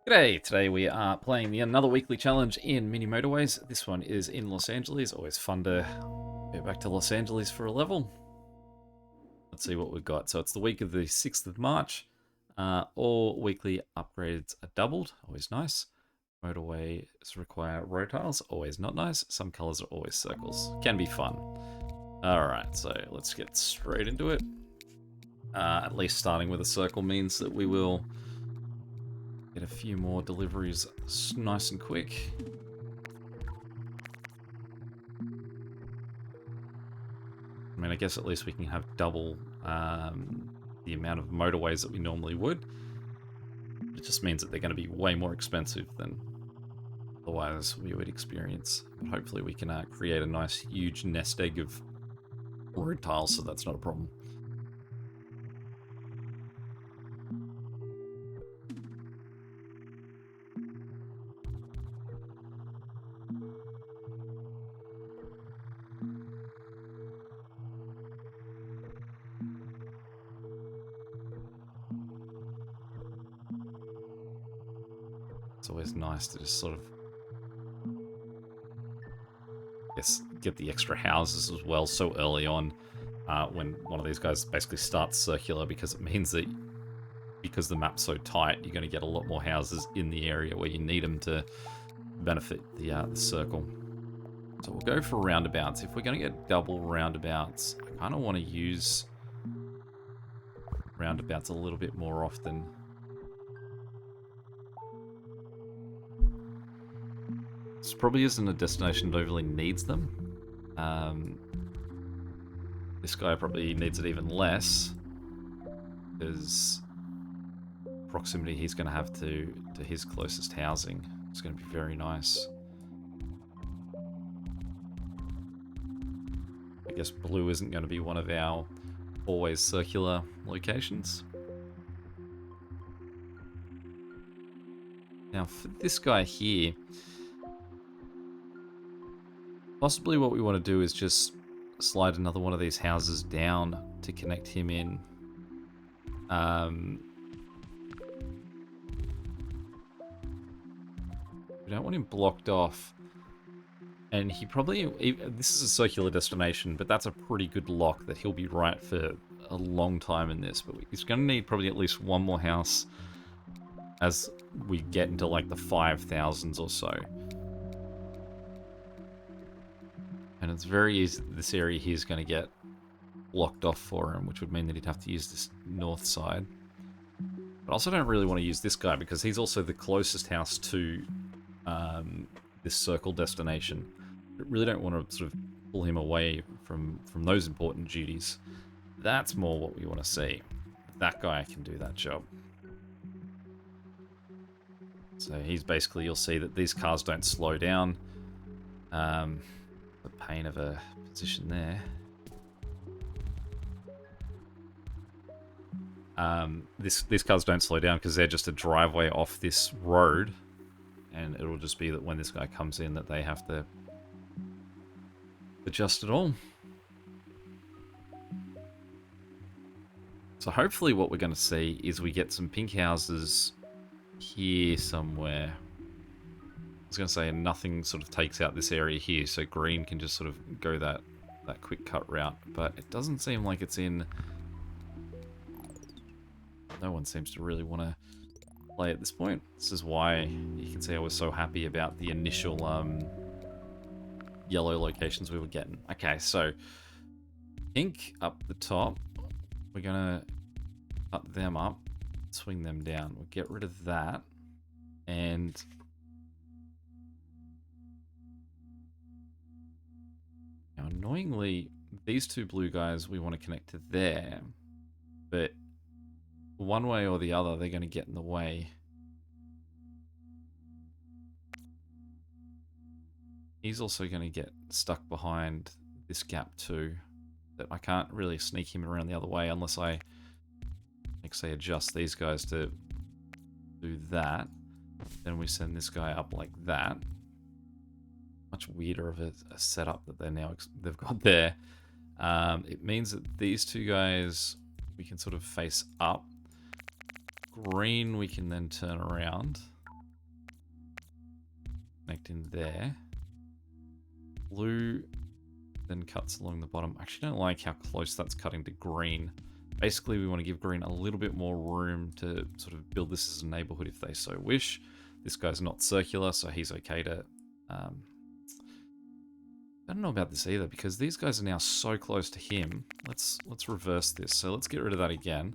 G'day, today we are playing another weekly challenge in Mini Motorways. This one is in Los Angeles. Always fun to go back to Los Angeles for a level. Let's see what we've got. So it's the week of the 6th of March. All weekly upgrades are doubled. Always nice. Motorways require road tiles. Always not nice. Some colors are always circles. Can be fun. Alright, so let's get straight into it. At least starting with a circle means that we will get a few more deliveries nice and quick. I mean, I guess at least we can have double the amount of motorways that we normally would. It just means that they're going to be way more expensive than otherwise we would experience. But hopefully we can create a nice huge nest egg of road tiles, so that's not a problem. It's always nice to just sort of, get the extra houses as well so early on when one of these guys basically starts circular, because it means that because the map's so tight, you're going to get a lot more houses in the area where you need them to benefit the circle. So we'll go for roundabouts. If we're going to get double roundabouts, I kind of want to use roundabouts a little bit more often. This probably isn't a destination that overly needs them. This guy probably needs it even less, because proximity he's going to have to his closest housing is going to be very nice. I guess blue isn't going to be one of our always circular locations. Now for this guy here, possibly what we want to do is just slide another one of these houses down to connect him in. We don't want him blocked off. And he probably, this is a circular destination, but that's a pretty good lock that he'll be right for a long time in this. But he's going to need probably at least one more house as we get into like the 5,000s or so. And it's very easy, this area here is going to get blocked off for him, which would mean that he'd have to use this north side. But I also don't really want to use this guy because he's also the closest house to this circle destination. I really don't want to sort of pull him away from those important duties. That's more what we want to see. That guy can do that job. So he's basically, you'll see that these cars don't slow down. The pain of a position there. These cars don't slow down because they're just a driveway off this road, and it'll just be that when this guy comes in that they have to adjust it all. So hopefully what we're going to see is we get some pink houses here somewhere. I was going to say nothing sort of takes out this area here, so green can just sort of go that quick cut route, but it doesn't seem like it's in. No one seems to really want to play at this point. This is why you can see I was so happy about the initial yellow locations we were getting. Okay, so pink up the top. We're going to cut them up, swing them down. We'll get rid of that, and now annoyingly, these two blue guys we want to connect to there, but one way or the other, they're going to get in the way. He's also going to get stuck behind this gap too. That I can't really sneak him around the other way unless I, like, say, adjust these guys to do that. Then we send this guy up like that. Much weirder of a setup that they've got there. It means that these two guys we can sort of face up. Green we can then turn around. connect in there. Blue then cuts along the bottom. I actually don't like how close that's cutting to green. Basically, we want to give green a little bit more room to sort of build this as a neighborhood if they so wish. This guy's not circular, so he's okay to... I don't know about this either, because these guys are now so close to him. Let's reverse this. So let's get rid of that again.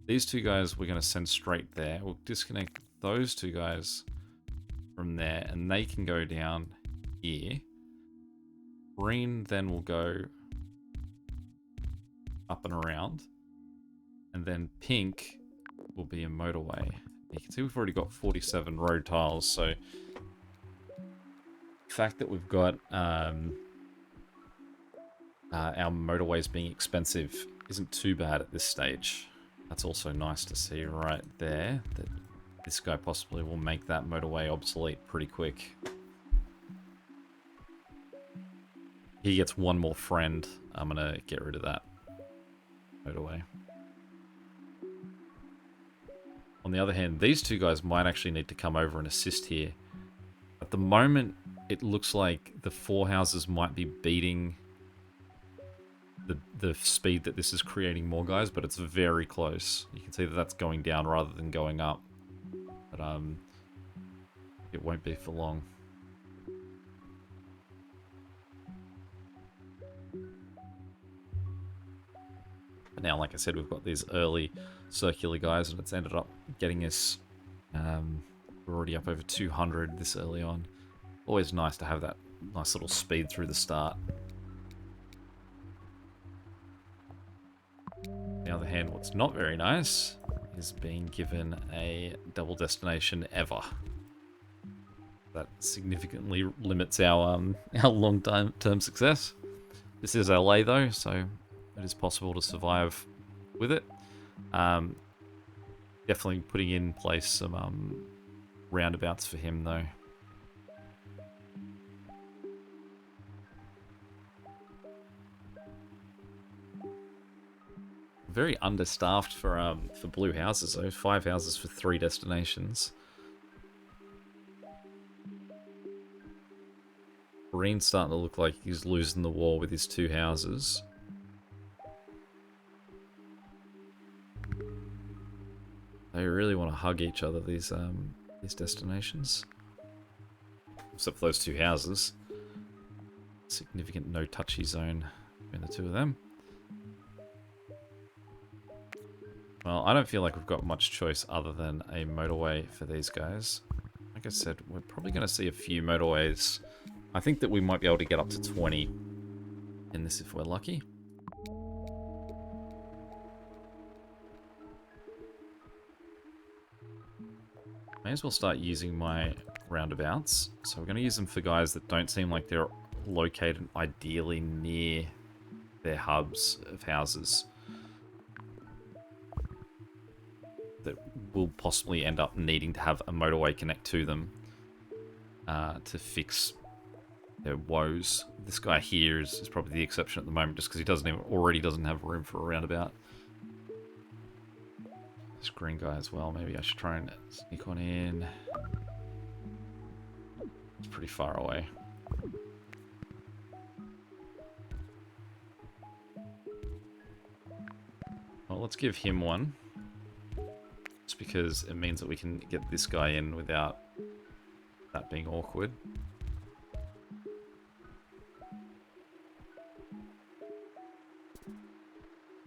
These two guys we're going to send straight there. We'll disconnect those two guys from there, and they can go down here. Green then will go up and around. And then pink will be a motorway. You can see we've already got 47 road tiles, so the fact that we've got our motorways being expensive isn't too bad at this stage. That's also nice to see right there, that this guy possibly will make that motorway obsolete pretty quick. He gets one more friend. I'm going to get rid of that motorway. On the other hand, these two guys might actually need to come over and assist here. At the moment, it looks like the four houses might be beating the speed that this is creating more guys, but it's very close. You can see that that's going down rather than going up. But it won't be for long. But now, like I said, we've got these early circular guys, and it's ended up getting us... we're already up over 200 this early on. Always nice to have that nice little speed through the start. On the other hand, what's not very nice is being given a double destination ever. That significantly limits our long-term success. This is LA though, so it is possible to survive with it. Definitely putting in place some roundabouts for him though. Very understaffed for blue houses though. 5 houses for 3 destinations. Green's starting to look like he's losing the war with his 2 houses. They really want to hug each other, these destinations. Except for those 2 houses. Significant no-touchy zone between the 2 of them. Well, I don't feel like we've got much choice other than a motorway for these guys. Like I said, we're probably going to see a few motorways. I think that we might be able to get up to 20 in this if we're lucky. May as well start using my roundabouts. So we're going to use them for guys that don't seem like they're located ideally near their hubs of houses. That will possibly end up needing to have a motorway connect to them to fix their woes. This guy here is probably the exception at the moment, just because he already doesn't have room for a roundabout. This green guy as well. Maybe I should try and sneak one in. It's pretty far away. Well, let's give him one. Just because it means that we can get this guy in without that being awkward.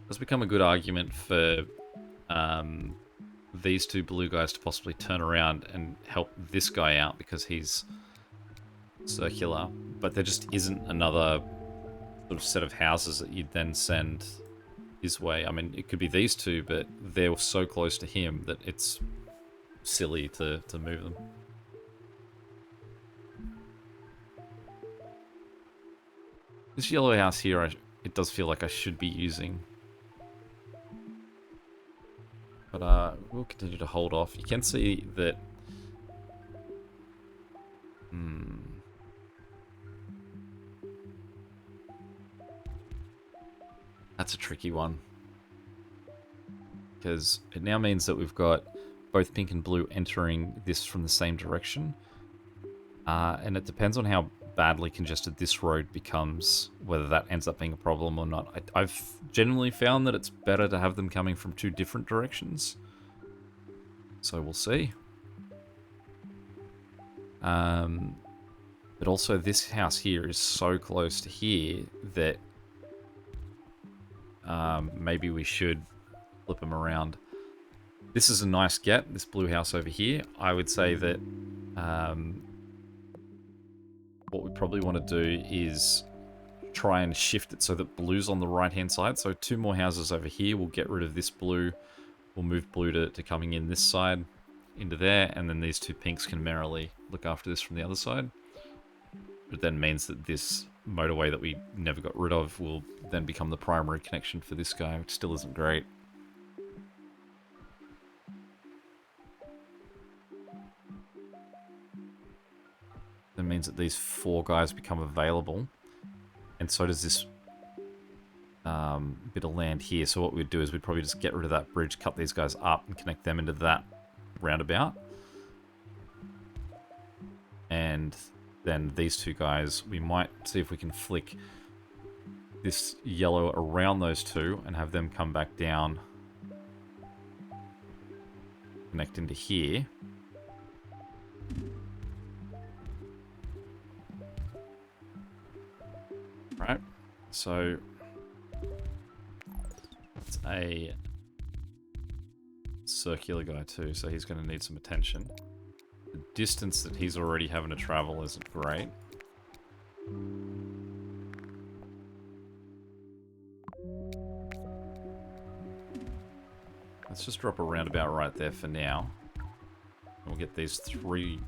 Does become a good argument for these 2 blue guys to possibly turn around and help this guy out because he's circular, but there just isn't another sort of set of houses that you'd then send his way. I mean, it could be these 2, but they're so close to him that it's silly to move them. This yellow house here, it does feel like I should be using. But we'll continue to hold off. You can see that... That's a tricky one. Because it now means that we've got both pink and blue entering this from the same direction. And it depends on how badly congested this road becomes, whether that ends up being a problem or not. I've generally found that it's better to have them coming from two different directions. So we'll see. But also this house here is so close to here that maybe we should flip them around. This is a nice get, this blue house over here. I would say that what we probably want to do is try and shift it so that blue's on the right-hand side. So 2 more houses over here. We'll get rid of this blue. We'll move blue to coming in this side into there. And then these 2 pinks can merrily look after this from the other side. It then means that this motorway that we never got rid of will then become the primary connection for this guy, which still isn't great. That means that these 4 guys become available. And so does this bit of land here. So what we'd do is we'd probably just get rid of that bridge, cut these guys up, and connect them into that roundabout. And then these 2 guys, we might see if we can flick this yellow around those 2 and have them come back down, connect into here. Right, so it's a circular guy too, so he's going to need some attention. The distance that he's already having to travel isn't great. Let's just drop a roundabout right there for now. And we'll get these 3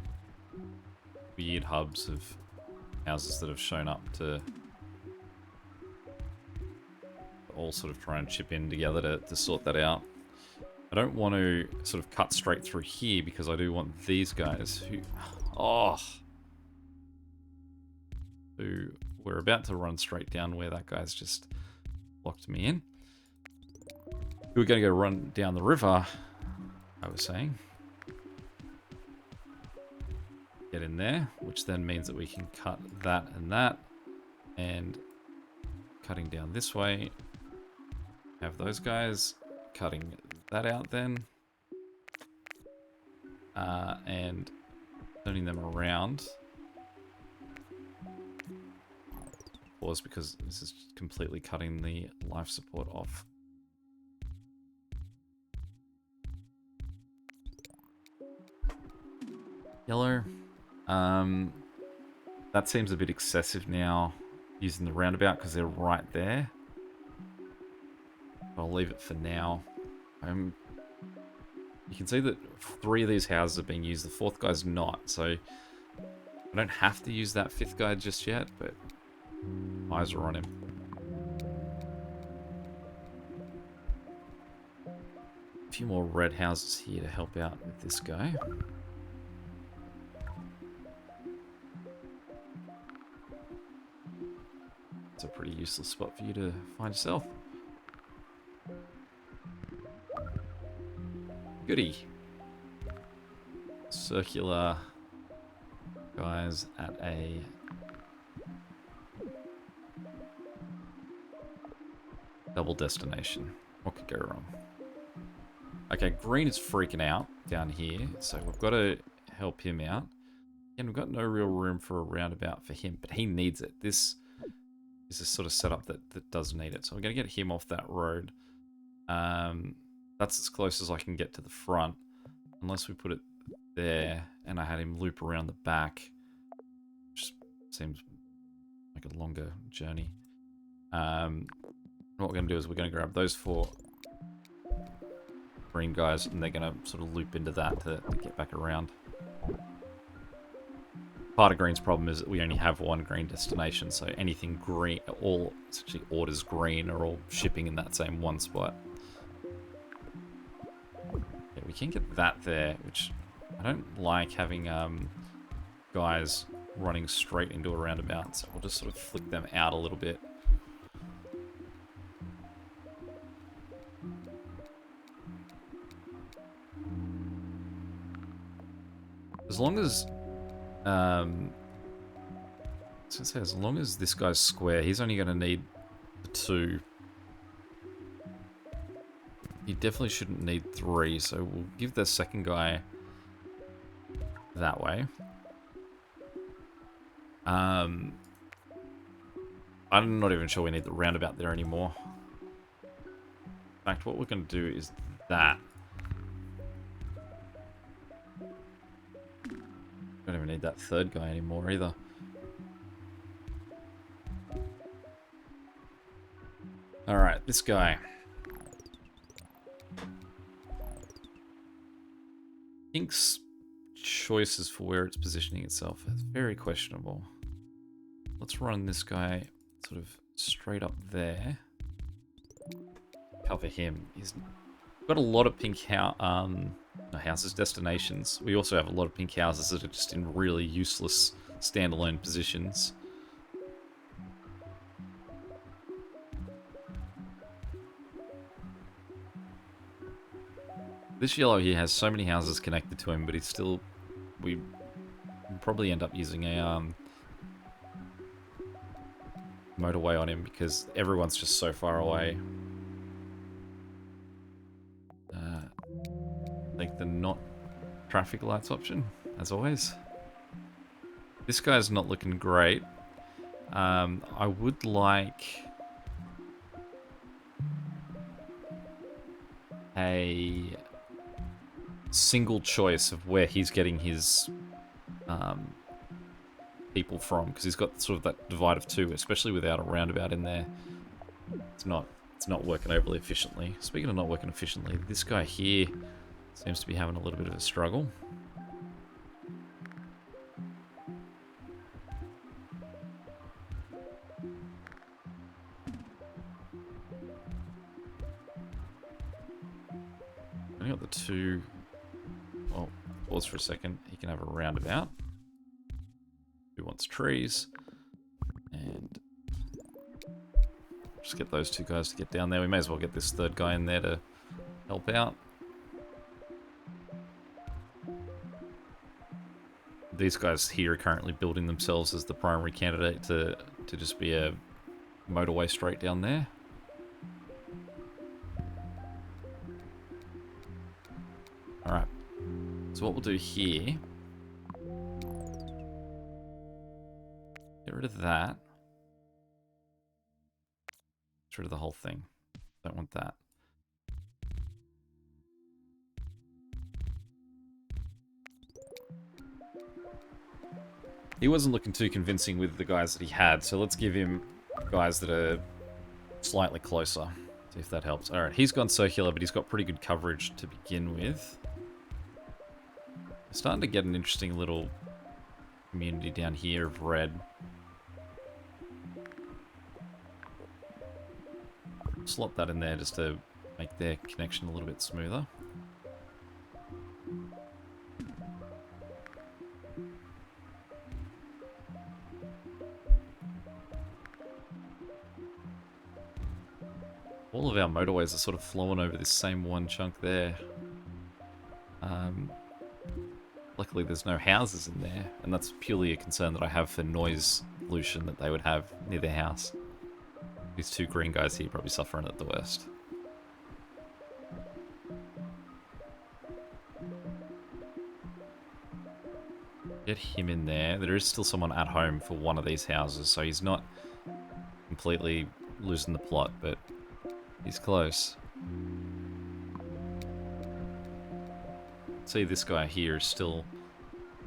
weird hubs of houses that have shown up to all sort of try and chip in together to sort that out. I don't want to sort of cut straight through here because I do want these guys who... Oh! Who we're about to run straight down where that guy's just locked me in. We're going to go run down the river, I was saying. Get in there, which then means that we can cut that and that. And cutting down this way, have those guys cutting that out then. And turning them around. Pause because this is completely cutting the life support off. Yellow. That seems a bit excessive now, using the roundabout because they're right there. I'll leave it for now. You can see that 3 of these houses are being used. The 4th guy's not, so I don't have to use that 5th guy just yet, but eyes are on him. A few more red houses here to help out with this guy. It's a pretty useless spot for you to find yourself. Goody. Circular guys at a double destination. What could go wrong? Okay, green is freaking out down here, so we've got to help him out. And we've got no real room for a roundabout for him, but he needs it. This is a sort of setup that does need it. So we're going to get him off that road. That's as close as I can get to the front. Unless we put it there and I had him loop around the back. Which seems like a longer journey. What we're going to do is we're going to grab those 4 green guys and they're going to sort of loop into that to get back around. Part of green's problem is that we only have 1 green destination, so anything green, all essentially orders green are all shipping in that same 1 spot. Yeah, we can get that there, which I don't like having guys running straight into a roundabout, so we'll just sort of flick them out a little bit. As long as I was gonna say, as long as this guy's square, he's only going to need the 2. He definitely shouldn't need 3, so we'll give the second guy that way. I'm not even sure we need the roundabout there anymore. In fact, what we're going to do is that. Don't even need that third guy anymore either. Alright, this guy. Pink's choices for where it's positioning itself is very questionable. Let's run this guy sort of straight up there. Cover him. He's got a lot of pink houses, destinations. We also have a lot of pink houses that are just in really useless standalone positions. This yellow here has so many houses connected to him, but he's still... We probably end up using a motorway on him because everyone's just so far away. Like the not traffic lights option, as always. This guy's not looking great. I would like a single choice of where he's getting his people from, because he's got sort of that divide of 2, especially without a roundabout in there. It's not working overly efficiently. Speaking of not working efficiently, this guy here seems to be having a little bit of a struggle. I got the 2. Well, pause for a second. He can have a roundabout. Who wants trees? And just get those 2 guys to get down there. We may as well get this third guy in there to help out. These guys here are currently building themselves as the primary candidate to just be a motorway straight down there. Alright. So what we'll do here... Get rid of that. Get rid of the whole thing. Don't want that. He wasn't looking too convincing with the guys that he had, so let's give him guys that are slightly closer. See if that helps. Alright, he's gone circular, but he's got pretty good coverage to begin with. We're starting to get an interesting little community down here of red. Slot that in there just to make their connection a little bit smoother. All of our motorways are sort of flowing over this same one chunk there. Luckily there's no houses in there, and that's purely a concern that I have for noise pollution that they would have near their house. These 2 green guys here probably suffering at the worst. Get him in there. There is still someone at home for one of these houses, so he's not completely losing the plot, but he's close. See, this guy here is still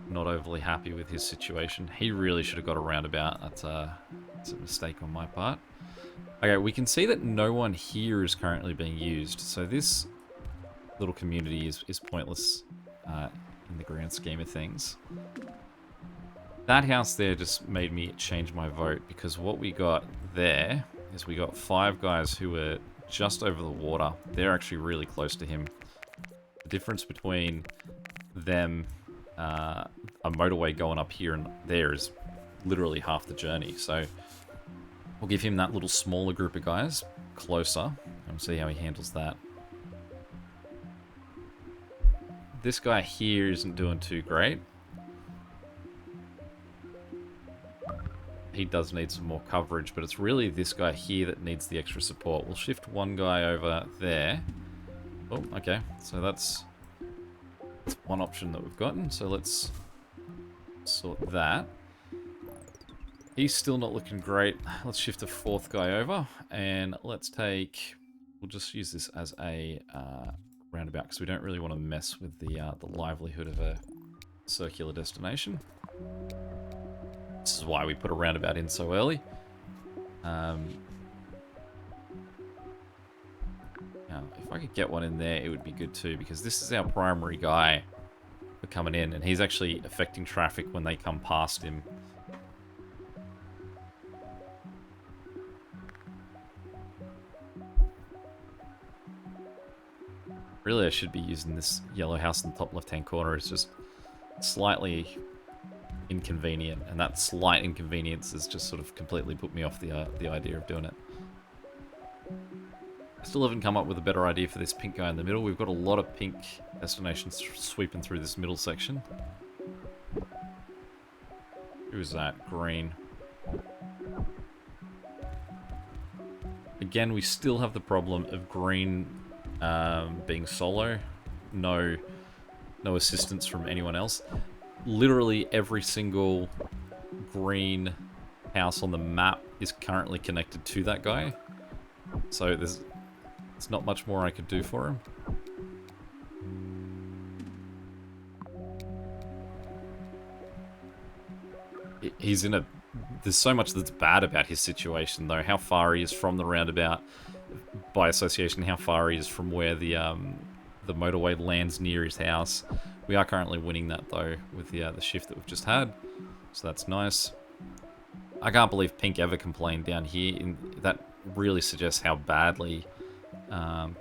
not overly happy with his situation. He really should have got a roundabout. That's a mistake on my part. Okay, we can see that no one here is currently being used, so this little community is pointless in the grand scheme of things. That house there just made me change my vote, because what we got there is we got 5 guys who were just over the water. They're actually really close to him. The difference between them, a motorway going up here and there, is literally half the journey. So we'll give him that little smaller group of guys closer and see how he handles that. This guy here isn't doing too great. he does need some more coverage, but it's really this guy here that needs the extra support. We'll shift one guy over there. Oh, okay. So that's one option that we've gotten. So let's sort that. He's still not looking great. Let's shift a fourth guy over, and let's take... We'll just use this as a roundabout, because we don't really want to mess with the livelihood of a circular destination. This is why we put a roundabout in so early. Now, if I could get one in there, it would be good too, because this is our primary guy for coming in, and he's actually affecting traffic when they come past him. Really, I should be using this yellow house in the top left-hand corner. It's just slightly inconvenient, and that slight inconvenience has just sort of completely put me off the idea of doing it. I still haven't come up with a better idea for this pink guy in the middle. We've got a lot of pink destinations sweeping through this middle section. Who's that? Green. Again, we still have the problem of green being solo. No assistance from anyone else. Literally every single green house on the map is currently connected to that guy. So there's not much more I could do for him. He's in a... There's so much that's bad about his situation, though. How far he is from the roundabout, by association, how far he is from where the motorway lands near his house. We are currently winning that, though, with the shift that we've just had. So that's nice. I can't believe Pink ever complained down here. That really suggests how badly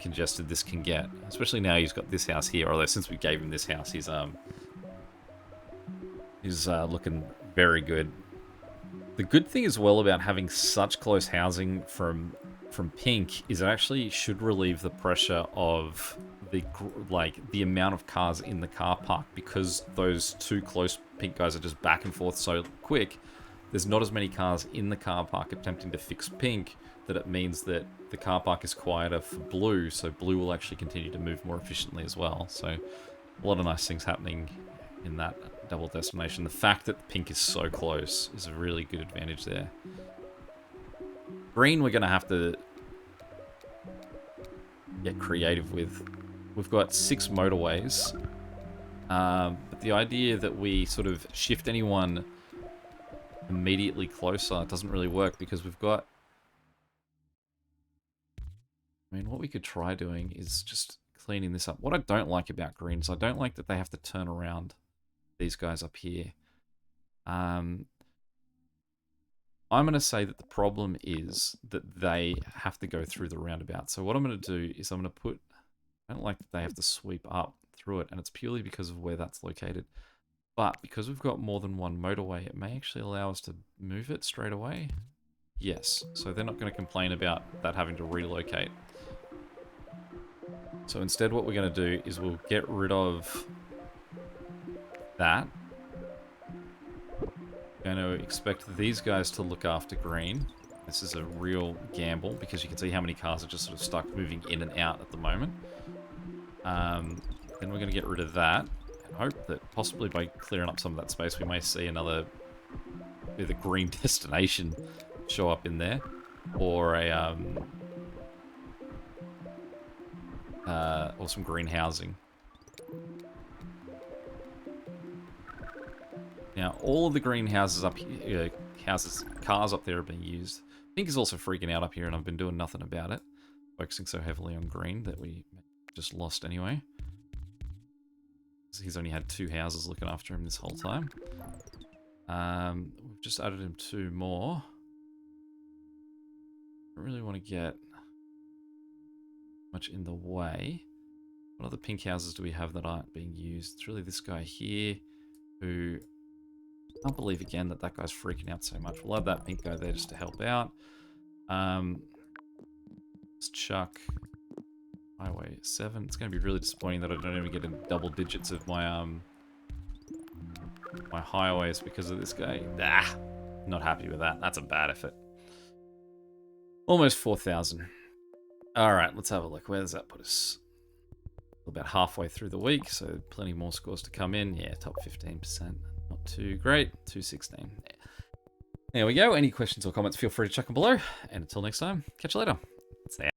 congested this can get. Especially now he's got this house here. Although since we gave him this house, he's looking very good. The good thing as well about having such close housing from Pink is it actually should relieve the pressure of the amount of cars in the car park, because those two close Pink guys are just back and forth so quick. There's not as many cars in the car park attempting to fix Pink, that it means that the car park is quieter for Blue, so Blue will actually continue to move more efficiently as well. So a lot of nice things happening in that double destination. The fact that Pink is so close is a really good advantage there. Green, we're going to have to get creative with. We've got 6 motorways, but the idea that we sort of shift anyone immediately closer doesn't really work, because we've got... I mean, what we could try doing is just cleaning this up. What I don't like about green is I don't like that they have to turn around these guys up here. I'm going to say that the problem is that they have to go through the roundabout. So what I'm going to do is I'm going to put... I don't like that they have to sweep up through it, and it's purely because of where that's located. But because we've got more than one motorway, it may actually allow us to move it straight away. Yes, so they're not going to complain about that having to relocate. So instead what we're going to do is we'll get rid of that. Going to expect these guys to look after green. This is a real gamble, because you can see how many cars are just sort of stuck moving in and out at the moment. Then we're going to get rid of that, and hope that possibly by clearing up some of that space we may see another either green destination show up in there, or a or some green housing. Now, all of the green houses up here, cars up there are being used. Pink is also freaking out up here, and I've been doing nothing about it. Focusing so heavily on green that we just lost anyway. He's only had 2 houses looking after him this whole time. We've just added him 2 more. I don't really want to get much in the way. What other pink houses do we have that aren't being used? It's really this guy here, who... I can't believe again that that guy's freaking out so much. We'll have that pink guy there just to help out. Let's chuck Highway 7. It's going to be really disappointing that I don't even get in double digits of my my highways because of this guy. Ah! Not happy with that. That's a bad effort. Almost 4,000. All right, let's have a look. Where does that put us? About halfway through the week, so plenty more scores to come in. Yeah, top 15%. Not too great. 216. There we go. Any questions or comments, feel free to chuck them below. And until next time, catch you later. See ya.